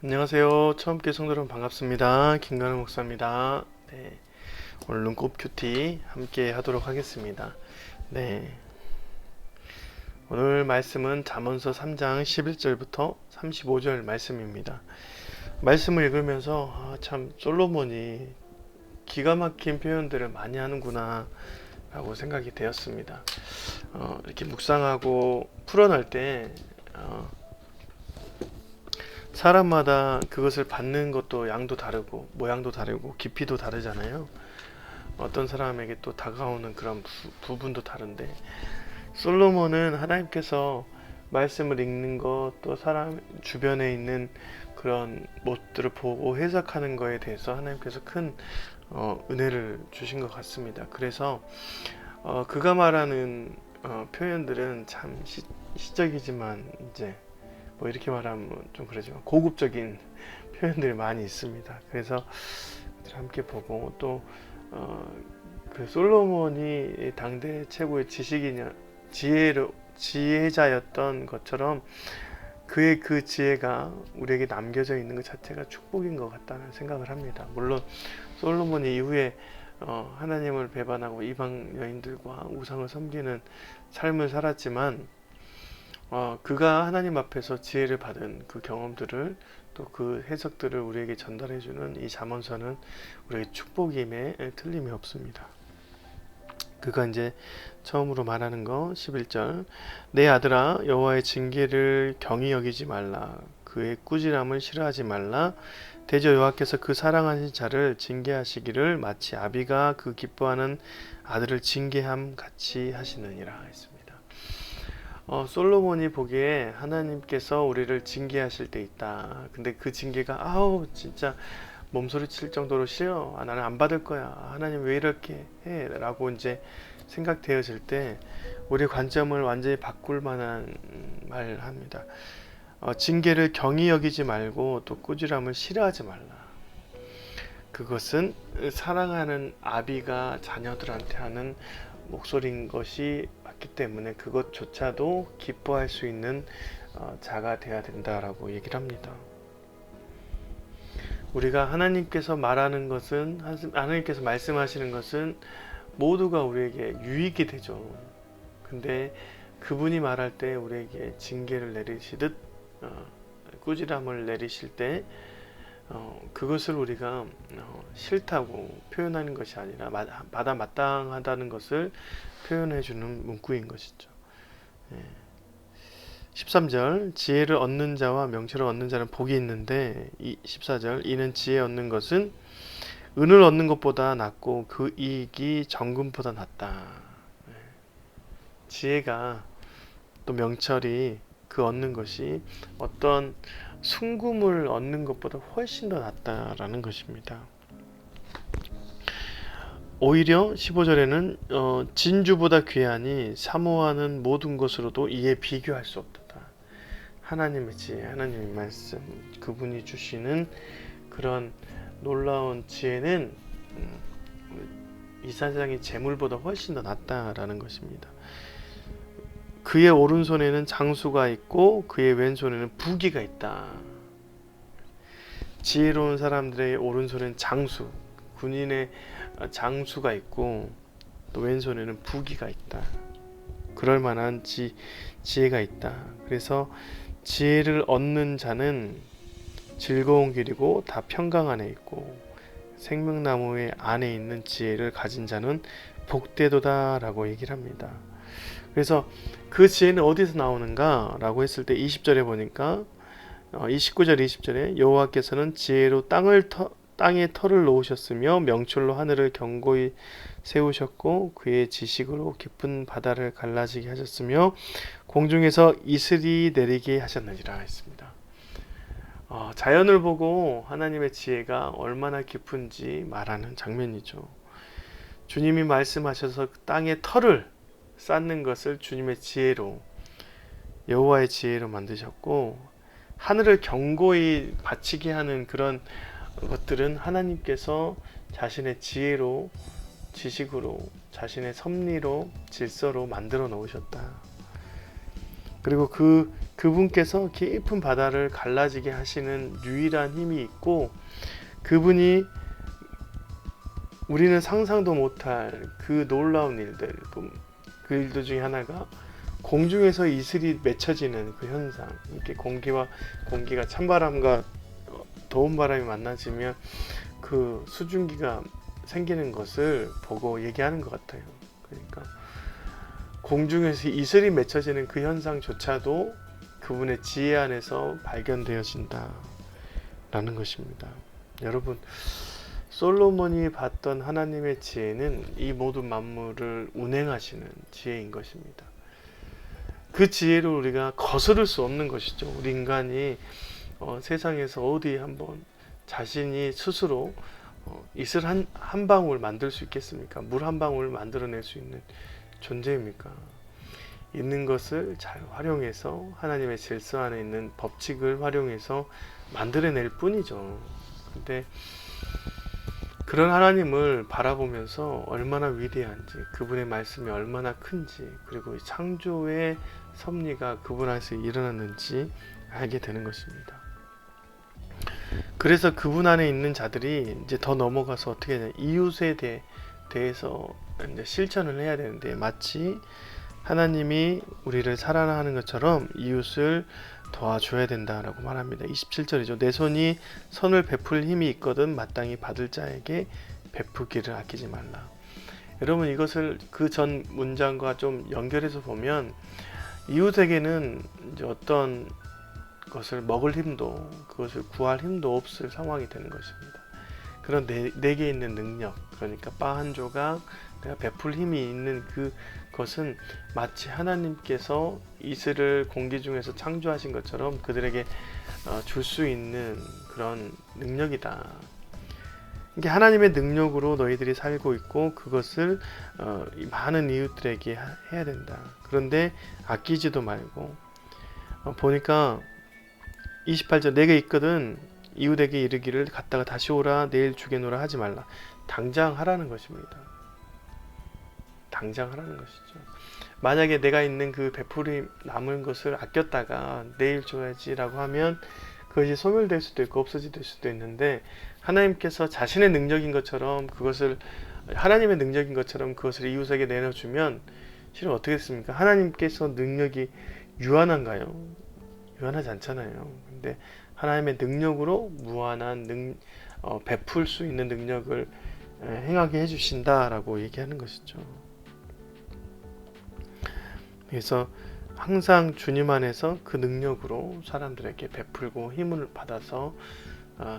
안녕하세요. 처음 뵙게 성도 여러분 반갑습니다. 김관우 목사입니다. 네, 오늘 눈곱 큐티 함께 하도록 하겠습니다. 네, 오늘 말씀은 잠언서 3장 11절부터 35절 말씀입니다. 말씀을 읽으면서 참 솔로몬이 기가 막힌 표현들을 많이 하는구나 라고 생각이 되었습니다. 이렇게 묵상하고 풀어날 때 사람마다 그것을 받는 것도 양도 다르고 모양도 다르고 깊이도 다르잖아요. 어떤 사람에게 또 다가오는 그런 부분도 다른데, 솔로몬은 하나님께서 말씀을 읽는 것, 또 사람 주변에 있는 그런 것들을 보고 해석하는 것에 대해서 하나님께서 큰 은혜를 주신 것 같습니다. 그래서 그가 말하는 표현들은 참 시적이지만, 이제 뭐 이렇게 말하면 좀 그러지만 고급적인 표현들이 많이 있습니다. 그래서 함께 보고, 또 그 솔로몬이 당대 최고의 지혜자였던 것처럼 그의 그 지혜가 우리에게 남겨져 있는 것 자체가 축복인 것 같다는 생각을 합니다. 물론 솔로몬이 이후에 하나님을 배반하고 이방 여인들과 우상을 섬기는 삶을 살았지만, 그가 하나님 앞에서 지혜를 받은 그 경험들을, 또 그 해석들을 우리에게 전달해주는 이 잠언서는 우리에게 축복임에 틀림이 없습니다. 그가 이제 처음으로 말하는 거 11절, 내 아들아 여호와의 징계를 경히 여기지 말라, 그의 꾸지람을 싫어하지 말라. 대저 여호와께서 그 사랑하신 자를 징계하시기를 마치 아비가 그 기뻐하는 아들을 징계함 같이 하시느니라 했습니다. 솔로몬이 보기에 하나님께서 우리를 징계하실 때 있다. 근데 그 징계가 진짜 몸소리 칠 정도로 싫어. 나는 안 받을 거야. 하나님 왜 이렇게 해? 라고 이제 생각되어질 때 우리 관점을 완전히 바꿀 만한 말을 합니다. 징계를 경히 여기지 말고 또 꾸지람을 싫어하지 말라. 그것은 사랑하는 아비가 자녀들한테 하는 목소리인 것이 맞기 때문에 그것조차도 기뻐할 수 있는 자가 되어야 된다라고 얘기를 합니다. 우리가 하나님께서 말하는 것은, 하나님께서 말씀하시는 것은 모두가 우리에게 유익이 되죠. 근데 그분이 말할 때 우리에게 징계를 내리시듯 꾸지람을 내리실 때 그것을 우리가 싫다고 표현하는 것이 아니라 마땅하다는 것을 표현해주는 문구인 것이죠. 13절, 지혜를 얻는 자와 명철을 얻는 자는 복이 있는데, 14절, 이는 지혜 얻는 것은 은을 얻는 것보다 낫고 그 이익이 정금보다 낫다. 지혜가, 또 명철이, 그 얻는 것이 어떤 순금을 얻는 것보다 훨씬 더 낫다라는 것입니다. 오히려 15절에는 진주보다 귀하니 사모하는 모든 것으로도 이에 비교할 수 없다. 하나님의 지혜, 하나님의 말씀, 그분이 주시는 그런 놀라운 지혜는 이 세상의 재물보다 훨씬 더 낫다라는 것입니다. 그의 오른손에는 장수가 있고 그의 왼손에는 부귀가 있다. 지혜로운 사람들의 오른손에는 장수, 군인의 장수가 있고 또 왼손에는 부귀가 있다. 그럴 만한 지혜가 있다. 그래서 지혜를 얻는 자는 즐거운 길이고 다 평강 안에 있고 생명나무의 안에 있는 지혜를 가진 자는 복되도다 라고 얘기를 합니다. 그래서 그 지혜는 어디서 나오는가 라고 했을 때 20절에 보니까 29절 20절에 여호와께서는 지혜로 땅에 털을 놓으셨으며 명철로 하늘을 견고히 세우셨고 그의 지식으로 깊은 바다를 갈라지게 하셨으며 공중에서 이슬이 내리게 하셨느니라 했습니다. 자연을 보고 하나님의 지혜가 얼마나 깊은지 말하는 장면이죠. 주님이 말씀하셔서 땅에 털을 쌓는 것을 주님의 지혜로, 여호와의 지혜로 만드셨고, 하늘을 견고히 받치게 하는 그런 것들은 하나님께서 자신의 지혜로, 지식으로, 자신의 섭리로, 질서로 만들어 놓으셨다. 그리고 그 그분께서 깊은 바다를 갈라지게 하시는 유일한 힘이 있고, 그분이 우리는 상상도 못할 그 놀라운 일들, 그 일들 중에 하나가 공중에서 이슬이 맺혀지는 그 현상. 이렇게 공기가 찬바람과 더운 바람이 만나지면 그 수증기가 생기는 것을 보고 얘기하는 것 같아요. 그러니까 공중에서 이슬이 맺혀지는 그 현상조차도 그분의 지혜 안에서 발견되어진다 라는 것입니다. 여러분, 솔로몬이 봤던 하나님의 지혜는 이 모든 만물을 운행하시는 지혜인 것입니다. 그 지혜를 우리가 거스를 수 없는 것이죠. 우리 인간이 세상에서 어디 한번 자신이 스스로 이슬 한 방울 만들 수 있겠습니까? 물 한 방울 만들어낼 수 있는 존재입니까? 있는 것을 잘 활용해서 하나님의 질서 안에 있는 법칙을 활용해서 만들어낼 뿐이죠. 근데 그런 하나님을 바라보면서 얼마나 위대한지, 그분의 말씀이 얼마나 큰지, 그리고 창조의 섭리가 그분 안에서 일어났는지 알게 되는 것입니다. 그래서 그분 안에 있는 자들이 이제 더 넘어가서 어떻게 하냐, 이웃에 대해서 이제 실천을 해야 되는데, 마치 하나님이 우리를 사랑하는 것처럼 이웃을 도와줘야 된다라고 말합니다. 27절이죠. 내 손이 선을 베풀 힘이 있거든 마땅히 받을 자에게 베푸기를 아끼지 말라. 여러분, 이것을 그 전 문장과 좀 연결해서 보면 이웃에게는 이제 어떤 것을 먹을 힘도, 그것을 구할 힘도 없을 상황이 되는 것입니다. 그런 내게 있는 능력, 그러니까 바 한 조각 내가 베풀 힘이 있는 그것은 마치 하나님께서 이슬을 공기 중에서 창조하신 것처럼 그들에게 줄 수 있는 그런 능력이다. 이게 하나님의 능력으로 너희들이 살고 있고, 그것을 많은 이웃들에게 해야 된다. 그런데 아끼지도 말고, 보니까 28절, 내가 있거든 이웃에게 이르기를 갔다가 다시 오라, 내일 주겠노라 하지 말라. 당장 하라는 것입니다. 당장 하라는 것이죠. 만약에 내가 있는 그 베풀이 남은 것을 아꼈다가 내일 줘야지 라고 하면 그것이 소멸될 수도 있고 없어질 수도 있는데, 하나님께서 자신의 능력인 것처럼 그것을, 하나님의 능력인 것처럼 그것을 이웃에게 내려주면 실은 어떻게 됐습니까? 하나님께서 능력이 유한한가요? 유한하지 않잖아요. 근데 하나님의 능력으로 무한한 베풀 수 있는 능력을 행하게 해주신다라고 얘기하는 것이죠. 그래서 항상 주님 안에서 그 능력으로 사람들에게 베풀고 힘을 받아서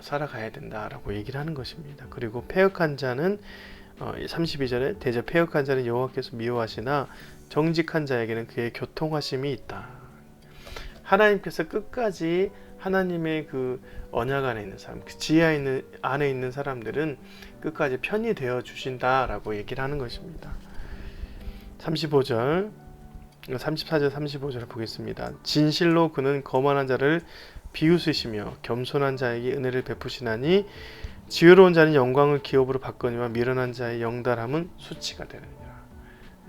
살아가야 된다라고 얘기를 하는 것입니다. 그리고 패역한 자는 32절에 대저 패역한 자는 여호와께서 미워하시나 정직한 자에게는 그의 교통하심이 있다. 하나님께서 끝까지 하나님의 그 언약 안에 있는 사람, 그 지혜 안에 있는 사람들은 끝까지 편이 되어 주신다라고 얘기를 하는 것입니다. 34절 35절을 보겠습니다. 진실로 그는 거만한 자를 비웃으시며 겸손한 자에게 은혜를 베푸시나니 지혜로운 자는 영광을 기업으로 받거니와 미련한 자의 영달함은 수치가 되느니라.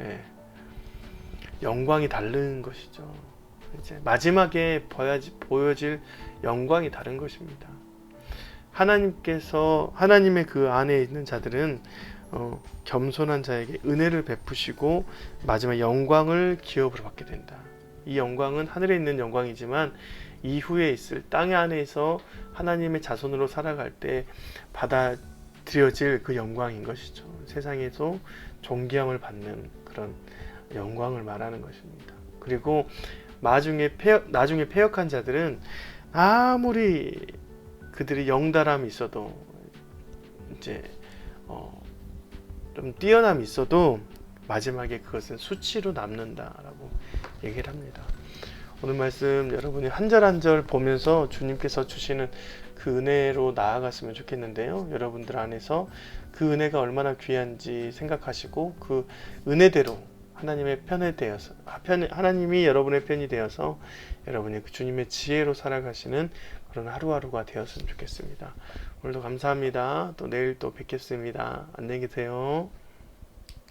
예. 영광이 다른 것이죠. 이제 마지막에 보여질 영광이 다른 것입니다. 하나님의 그 안에 있는 자들은 겸손한 자에게 은혜를 베푸시고 마지막 영광을 기업으로 받게 된다. 이 영광은 하늘에 있는 영광이지만 이후에 있을 땅 안에서 하나님의 자손으로 살아갈 때 받아들여질 그 영광인 것이죠. 세상에서 존귀함을 받는 그런 영광을 말하는 것입니다. 그리고 나중에 패역한 자들은 아무리 그들이 영달함이 있어도, 이제 좀 뛰어남이 있어도 마지막에 그것은 수치로 남는다라고 얘기를 합니다. 오늘 말씀 여러분이 한 절 한 절 보면서 주님께서 주시는 그 은혜로 나아갔으면 좋겠는데요. 여러분들 안에서 그 은혜가 얼마나 귀한지 생각하시고 그 은혜대로 하나님의 편에 되어서, 하나님이 여러분의 편이 되어서 여러분이 그 주님의 지혜로 살아가시는 그런 하루하루가 되었으면 좋겠습니다. 오늘도 감사합니다. 또 내일 또 뵙겠습니다. 안녕히 계세요.